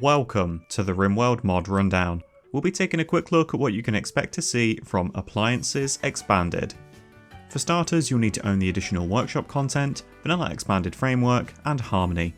welcome to the Rimworld mod rundown. We'll be taking a quick look at what you can expect to see from Appliances Expanded. For starters, you'll need to own the additional workshop content, Vanilla Expanded Framework, and Harmony.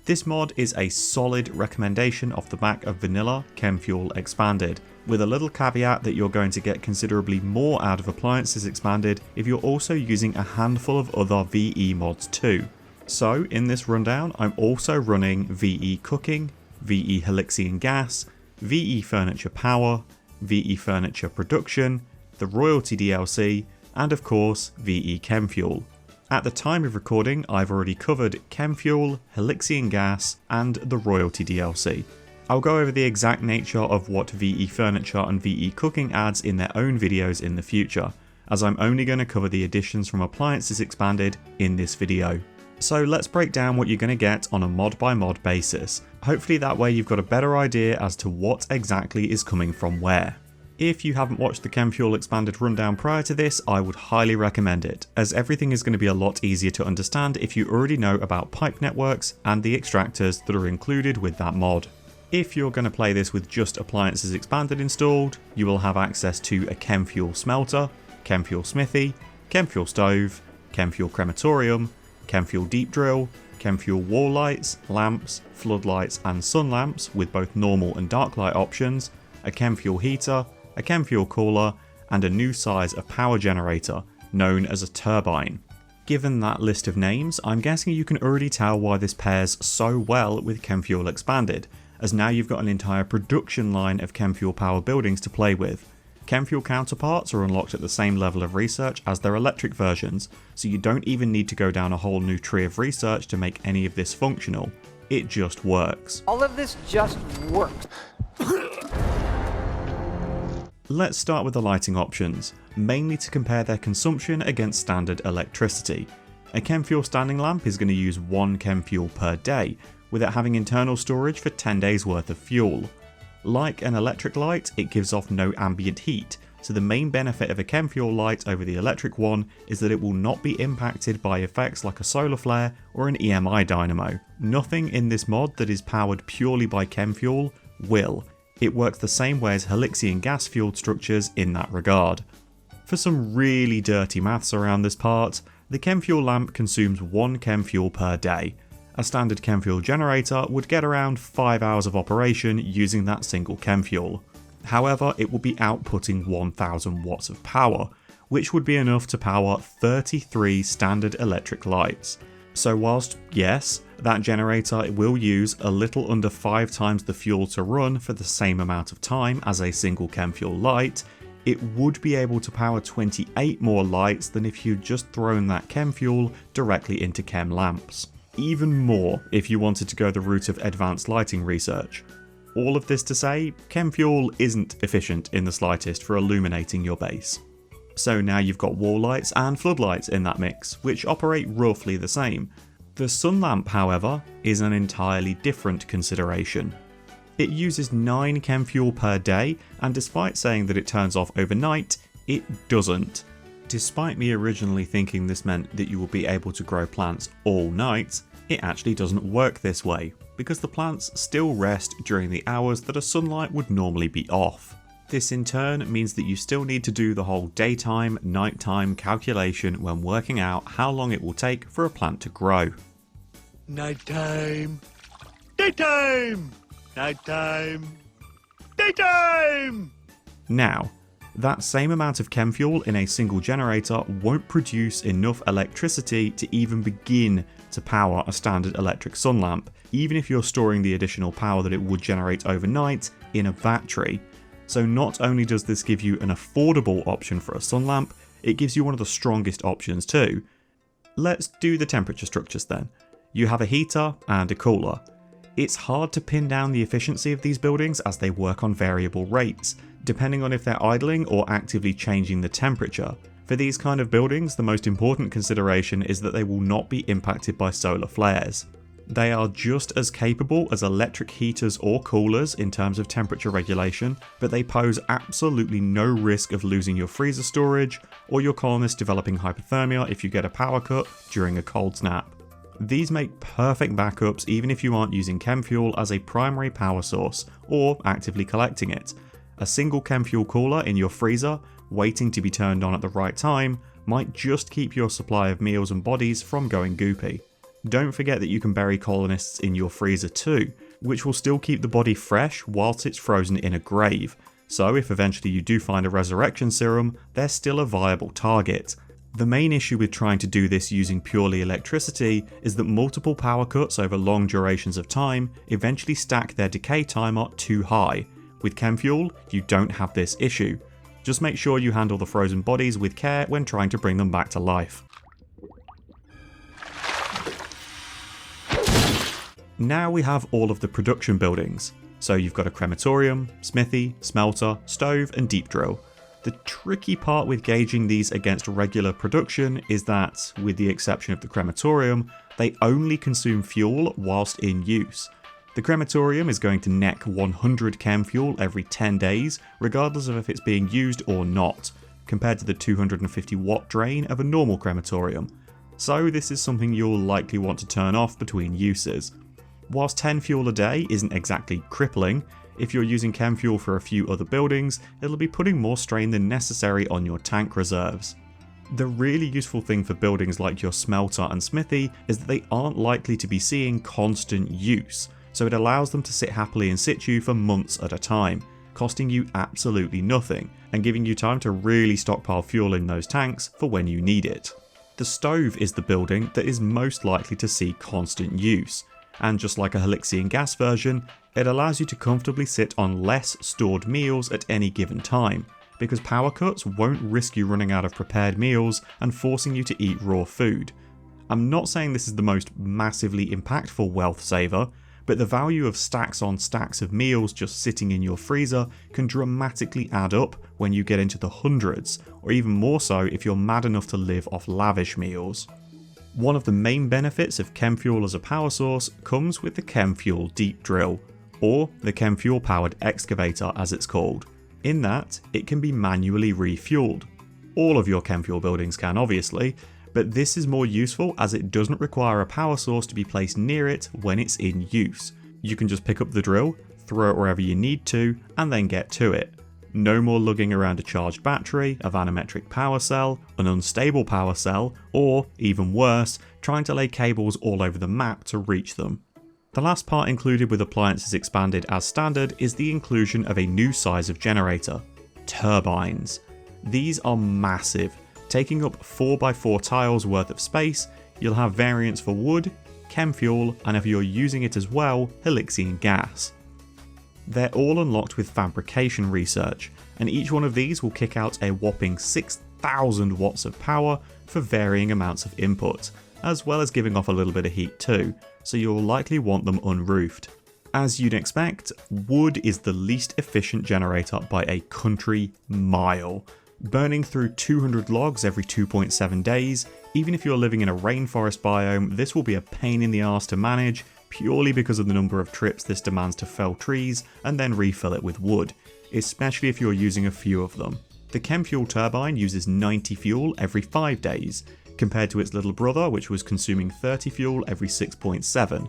This mod is a solid recommendation off the back of Vanilla Chemfuel Expanded, with a little caveat that you're going to get considerably more out of Appliances Expanded if you're also using a handful of other VE mods too. So in this rundown, I'm also running VE Cooking, VE Helixian Gas, VE Furniture Power, VE Furniture Production, the Royalty DLC, and of course VE Chemfuel. At the time of recording, I've already covered Chemfuel, Helixian Gas, and the Royalty DLC. I'll go over the exact nature of what VE Furniture and VE Cooking adds in their own videos in the future, as I'm only going to cover the additions from Appliances Expanded in this video. So let's break down what you're going to get on a mod by mod basis. Hopefully that way you've got a better idea as to what exactly is coming from where. If you haven't watched the Chemfuel Expanded rundown prior to this, I would highly recommend it, as everything is going to be a lot easier to understand if you already know about pipe networks and the extractors that are included with that mod. If you're going to play this with just Appliances Expanded installed, you will have access to a Chemfuel Smelter, Chemfuel Smithy, Chemfuel Stove, Chemfuel Crematorium, Chemfuel Deep Drill, Chemfuel Wall Lights, Lamps, Floodlights and Sun Lamps with both normal and dark light options, a Chemfuel Heater, a Chemfuel Cooler, and a new size of power generator, known as a turbine. Given that list of names, I'm guessing you can already tell why this pairs so well with Chemfuel Expanded, as now you've got an entire production line of Chemfuel power buildings to play with. Chemfuel counterparts are unlocked at the same level of research as their electric versions, so you don't even need to go down a whole new tree of research to make any of this functional. It just works. All of this just works. Let's start with the lighting options, mainly to compare their consumption against standard electricity. A Chemfuel standing lamp is going to use 1 Chemfuel per day, with it having internal storage for 10 days worth of fuel. Like an electric light, it gives off no ambient heat, so the main benefit of a Chemfuel light over the electric one is that it will not be impacted by effects like a solar flare or an EMI dynamo. Nothing in this mod that is powered purely by Chemfuel will. It works the same way as Helixian gas fueled structures in that regard. For some really dirty maths around this part, the Chemfuel lamp consumes 1 Chemfuel per day. A standard Chemfuel generator would get around 5 hours of operation using that single Chemfuel. However, it will be outputting 1000 watts of power, which would be enough to power 33 standard electric lights. So whilst, yes, that generator will use a little under 5 times the fuel to run for the same amount of time as a single Chemfuel light, it would be able to power 28 more lights than if you'd just thrown that Chemfuel directly into chem lamps. Even more if you wanted to go the route of advanced lighting research. All of this to say, Chemfuel isn't efficient in the slightest for illuminating your base. So now you've got wall lights and floodlights in that mix, which operate roughly the same. The sun lamp, however, is an entirely different consideration. It uses 9 Chemfuel per day, and despite saying that it turns off overnight, it doesn't. Despite me originally thinking this meant that you will be able to grow plants all night, it actually doesn't work this way, because the plants still rest during the hours that a sunlight would normally be off. This in turn means that you still need to do the whole daytime, nighttime calculation when working out how long it will take for a plant to grow. Nighttime, daytime, nighttime, daytime! Now, that same amount of Chemfuel in a single generator won't produce enough electricity to even begin to power a standard electric sun lamp, even if you're storing the additional power that it would generate overnight in a battery. So not only does this give you an affordable option for a sun lamp, it gives you one of the strongest options too. Let's do the temperature structures then. You have a heater and a cooler. It's hard to pin down the efficiency of these buildings as they work on variable rates, depending on if they're idling or actively changing the temperature. For these kind of buildings, the most important consideration is that they will not be impacted by solar flares. They are just as capable as electric heaters or coolers in terms of temperature regulation, but they pose absolutely no risk of losing your freezer storage or your colonists developing hypothermia if you get a power cut during a cold snap. These make perfect backups even if you aren't using chem fuel as a primary power source or actively collecting it. A single chem fuel cooler in your freezer, waiting to be turned on at the right time, might just keep your supply of meals and bodies from going goopy. Don't forget that you can bury colonists in your freezer too, which will still keep the body fresh whilst it's frozen in a grave, so if eventually you do find a resurrection serum, they're still a viable target. The main issue with trying to do this using purely electricity is that multiple power cuts over long durations of time eventually stack their decay timer too high. With chem fuel, you don't have this issue. Just make sure you handle the frozen bodies with care when trying to bring them back to life. Now we have all of the production buildings. So you've got a crematorium, smithy, smelter, stove and deep drill. The tricky part with gauging these against regular production is that, with the exception of the crematorium, they only consume fuel whilst in use. The crematorium is going to neck 100 chem fuel every 10 days, regardless of if it's being used or not, compared to the 250 watt drain of a normal crematorium. So this is something you'll likely want to turn off between uses. Whilst 10 fuel a day isn't exactly crippling, if you're using chem fuel for a few other buildings, it'll be putting more strain than necessary on your tank reserves. The really useful thing for buildings like your smelter and smithy is that they aren't likely to be seeing constant use, so it allows them to sit happily in situ for months at a time, costing you absolutely nothing, and giving you time to really stockpile fuel in those tanks for when you need it. The stove is the building that is most likely to see constant use, and just like a Helixian gas version, it allows you to comfortably sit on less stored meals at any given time, because power cuts won't risk you running out of prepared meals and forcing you to eat raw food. I'm not saying this is the most massively impactful wealth saver, but the value of stacks on stacks of meals just sitting in your freezer can dramatically add up when you get into the hundreds, or even more so if you're mad enough to live off lavish meals. One of the main benefits of chem fuel as a power source comes with the chem fuel deep drill, or the chem fuel powered excavator as it's called, in that it can be manually refueled. All of your chem fuel buildings can obviously, but this is more useful as it doesn't require a power source to be placed near it when it's in use. You can just pick up the drill, throw it wherever you need to, and then get to it. No more lugging around a charged battery, a vanometric power cell, an unstable power cell, or, even worse, trying to lay cables all over the map to reach them. The last part included with appliances expanded as standard is the inclusion of a new size of generator: turbines. These are massive, taking up 4x4 tiles worth of space. You'll have variants for wood, chem fuel, and if you're using it as well, Helixian gas. They're all unlocked with fabrication research, and each one of these will kick out a whopping 6,000 watts of power for varying amounts of input, as well as giving off a little bit of heat too, so you'll likely want them unroofed. As you'd expect, wood is the least efficient generator by a country mile, burning through 200 logs every 2.7 days. Even if you're living in a rainforest biome, this will be a pain in the arse to manage, purely because of the number of trips this demands to fell trees and then refill it with wood, especially if you're using a few of them. The chem fuel turbine uses 90 fuel every 5 days, compared to its little brother which was consuming 30 fuel every 6.7.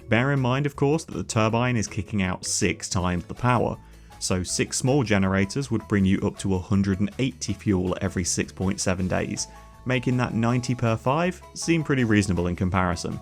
Bear in mind of course that the turbine is kicking out 6 times the power, so 6 small generators would bring you up to 180 fuel every 6.7 days, making that 90 per 5 seem pretty reasonable in comparison.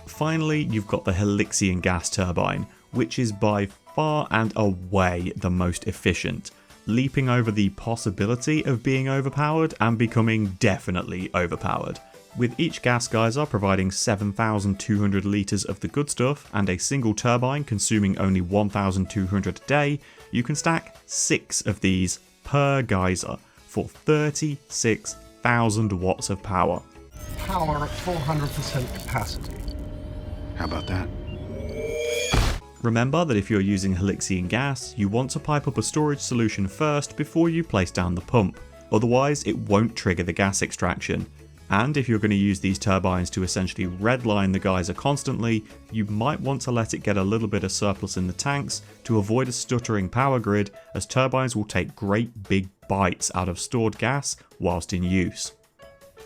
Finally, you've got the Helixian gas turbine, which is by far and away the most efficient, leaping over the possibility of being overpowered and becoming definitely overpowered. With each gas geyser providing 7,200 litres of the good stuff and a single turbine consuming only 1,200 a day, you can stack 6 of these per geyser for 36,000 watts of power. Power at 400% capacity. How about that? Remember that if you're using Helixian gas, you want to pipe up a storage solution first before you place down the pump, otherwise it won't trigger the gas extraction. And if you're going to use these turbines to essentially redline the geyser constantly, you might want to let it get a little bit of surplus in the tanks to avoid a stuttering power grid, as turbines will take great big bites out of stored gas whilst in use.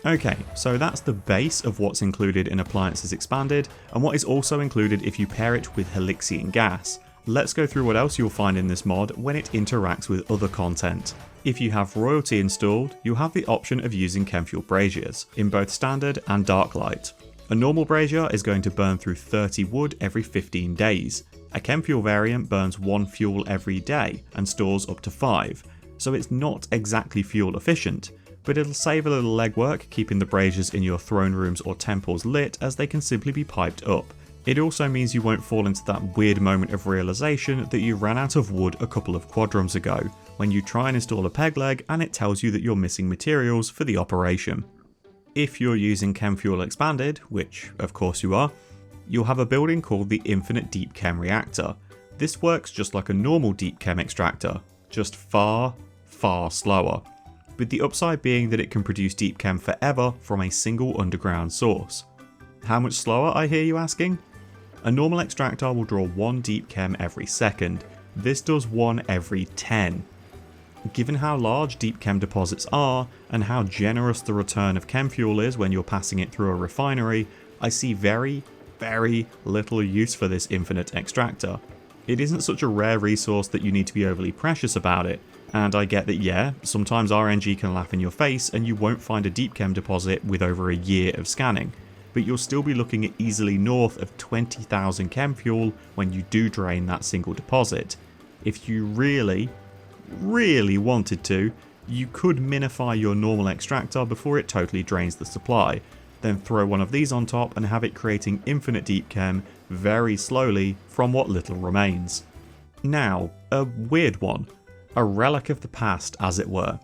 Okay, so that's the base of what's included in Appliances Expanded, and what is also included if you pair it with Helixian gas. Let's go through what else you'll find in this mod when it interacts with other content. If you have Royalty installed, you'll have the option of using Chemfuel braziers, in both Standard and Dark Light. A normal brazier is going to burn through 30 wood every 15 days. A Chemfuel variant burns 1 fuel every day and stores up to 5, so it's not exactly fuel efficient, but it'll save a little legwork keeping the braziers in your throne rooms or temples lit, as they can simply be piped up. It also means you won't fall into that weird moment of realization that you ran out of wood a couple of quadrums ago, when you try and install a peg leg and it tells you that you're missing materials for the operation. If you're using Chemfuel Expanded, which of course you are, you'll have a building called the Infinite Deep Chem Reactor. This works just like a normal deep chem extractor, just far, far slower, with the upside being that it can produce deep chem forever from a single underground source. How much slower, I hear you asking? A normal extractor will draw 1 deep chem every second. This does 1 every 10. Given how large deep chem deposits are, and how generous the return of chem fuel is when you're passing it through a refinery, I see very, very little use for this infinite extractor. It isn't such a rare resource that you need to be overly precious about it, and I get that, yeah, sometimes RNG can laugh in your face and you won't find a deep chem deposit with over a year of scanning, but you'll still be looking at easily north of 20,000 chem fuel when you do drain that single deposit. If you really wanted to, you could minify your normal extractor before it totally drains the supply, then throw one of these on top and have it creating infinite deep chem very slowly from what little remains. Now, a weird one. A relic of the past, as it were.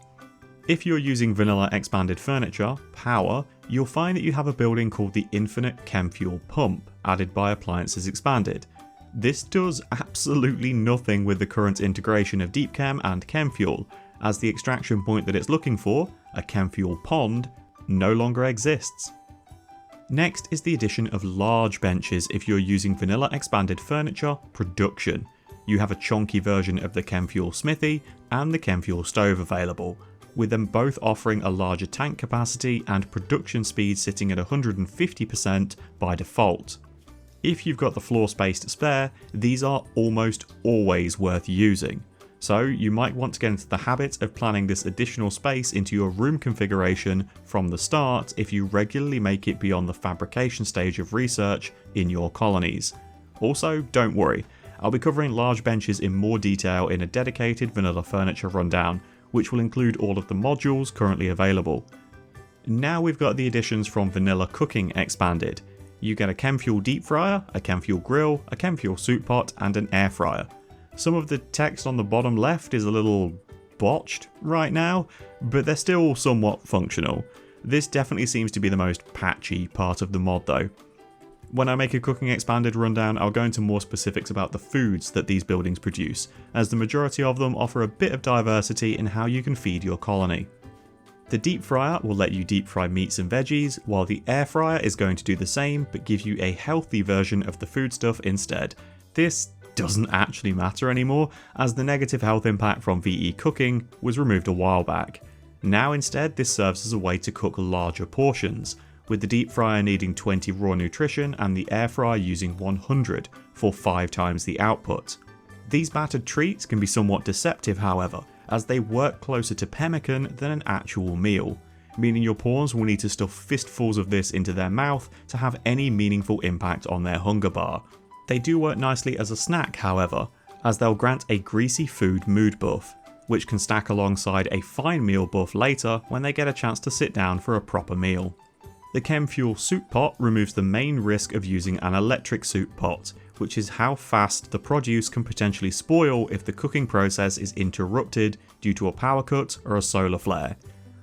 If you're using vanilla expanded furniture, power, you'll find that you have a building called the Infinite Chem Fuel Pump, added by Appliances Expanded. This does absolutely nothing with the current integration of deep chem and chem fuel, as the extraction point that it's looking for, a chem fuel pond, no longer exists. Next is the addition of large benches if you're using vanilla expanded furniture production. You have a chunky version of the Chemfuel Smithy and the Chemfuel Stove available, with them both offering a larger tank capacity and production speed sitting at 150% by default. If you've got the floor space to spare, these are almost always worth using, so you might want to get into the habit of planning this additional space into your room configuration from the start if you regularly make it beyond the fabrication stage of research in your colonies. Also, don't worry, I'll be covering large benches in more detail in a dedicated vanilla furniture rundown, which will include all of the modules currently available. Now we've got the additions from Vanilla Cooking Expanded. You get a Chemfuel deep fryer, a Chemfuel grill, a Chemfuel soup pot, and an air fryer. Some of the text on the bottom left is a little botched right now, but they're still somewhat functional. This definitely seems to be the most patchy part of the mod though. When I make a Cooking Expanded rundown, I'll go into more specifics about the foods that these buildings produce, as the majority of them offer a bit of diversity in how you can feed your colony. The deep fryer will let you deep fry meats and veggies, while the air fryer is going to do the same but give you a healthy version of the foodstuff instead. This doesn't actually matter anymore, as the negative health impact from VE cooking was removed a while back. Now instead this serves as a way to cook larger portions, with the deep fryer needing 20 raw nutrition and the air fryer using 100 for 5 times the output. These battered treats can be somewhat deceptive however, as they work closer to pemmican than an actual meal, meaning your pawns will need to stuff fistfuls of this into their mouth to have any meaningful impact on their hunger bar. They do work nicely as a snack however, as they'll grant a greasy food mood buff, which can stack alongside a fine meal buff later when they get a chance to sit down for a proper meal. The Chemfuel soup pot removes the main risk of using an electric soup pot, which is how fast the produce can potentially spoil if the cooking process is interrupted due to a power cut or a solar flare.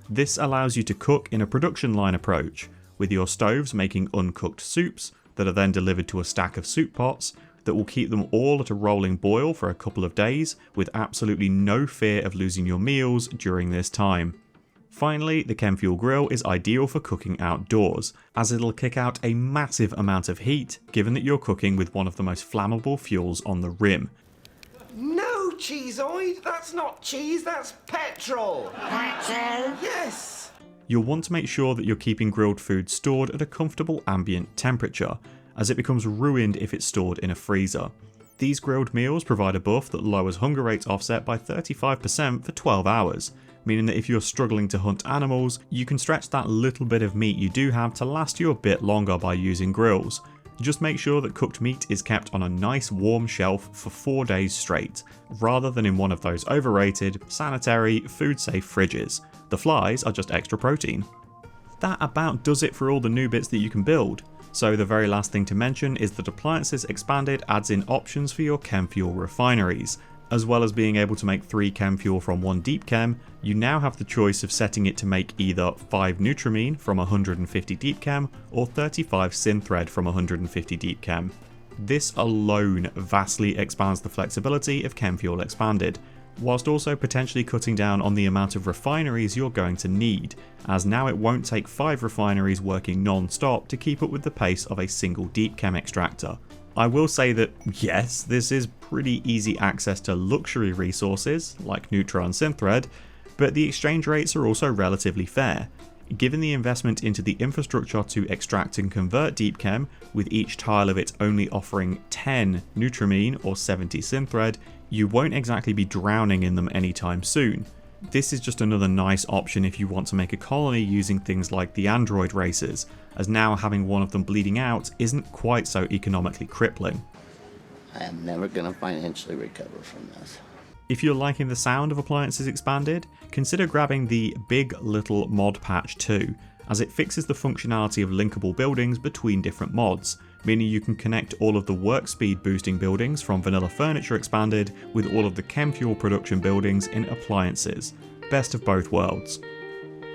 This allows you to cook in a production line approach, with your stoves making uncooked soups that are then delivered to a stack of soup pots that will keep them all at a rolling boil for a couple of days with absolutely no fear of losing your meals during this time. Finally, the Chemfuel grill is ideal for cooking outdoors, as it'll kick out a massive amount of heat given that you're cooking with one of the most flammable fuels on the rim. No, Cheeseoid, that's not cheese, that's petrol. Petrol? Yes. You'll want to make sure that you're keeping grilled food stored at a comfortable ambient temperature, as it becomes ruined if it's stored in a freezer. These grilled meals provide a buff that lowers hunger rates offset by 35% for 12 hours, meaning that if you're struggling to hunt animals, you can stretch that little bit of meat you do have to last you a bit longer by using grills. Just make sure that cooked meat is kept on a nice warm shelf for 4 days straight, rather than in one of those overrated, sanitary, food-safe fridges. The flies are just extra protein. That about does it for all the new bits that you can build. So the very last thing to mention is that Appliances Expanded adds in options for your chem fuel refineries. As well as being able to make 3 chem fuel from 1 deep chem, you now have the choice of setting it to make either 5 Nutramine from 150 deep chem or 35 Synthread from 150 deep chem. This alone vastly expands the flexibility of Chem Fuel Expanded, whilst also potentially cutting down on the amount of refineries you're going to need, as now it won't take 5 refineries working non-stop to keep up with the pace of a single deep chem extractor. I will say that yes, this is pretty easy access to luxury resources like Nutra and Synthread, but the exchange rates are also relatively fair. Given the investment into the infrastructure to extract and convert deep chem, with each tile of it only offering 10 Nutramine or 70 Synthread, you won't exactly be drowning in them anytime soon. This is just another nice option if you want to make a colony using things like the android races, as now having one of them bleeding out isn't quite so economically crippling. I am never going to financially recover from this. If you're liking the sound of Appliances Expanded, consider grabbing the Big Little mod patch too, as it fixes the functionality of linkable buildings between different mods, meaning you can connect all of the work speed boosting buildings from Vanilla Furniture Expanded with all of the chem fuel production buildings in Appliances. Best of both worlds.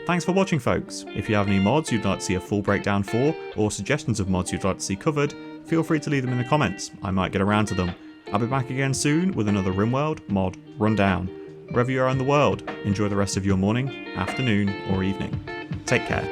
Thanks for watching, folks. If you have any mods you'd like to see a full breakdown for, or suggestions of mods you'd like to see covered, feel free to leave them in the comments. I might get around to them. I'll be back again soon with another Rimworld mod rundown. Wherever you are in the world, enjoy the rest of your morning, afternoon, or evening. Take care.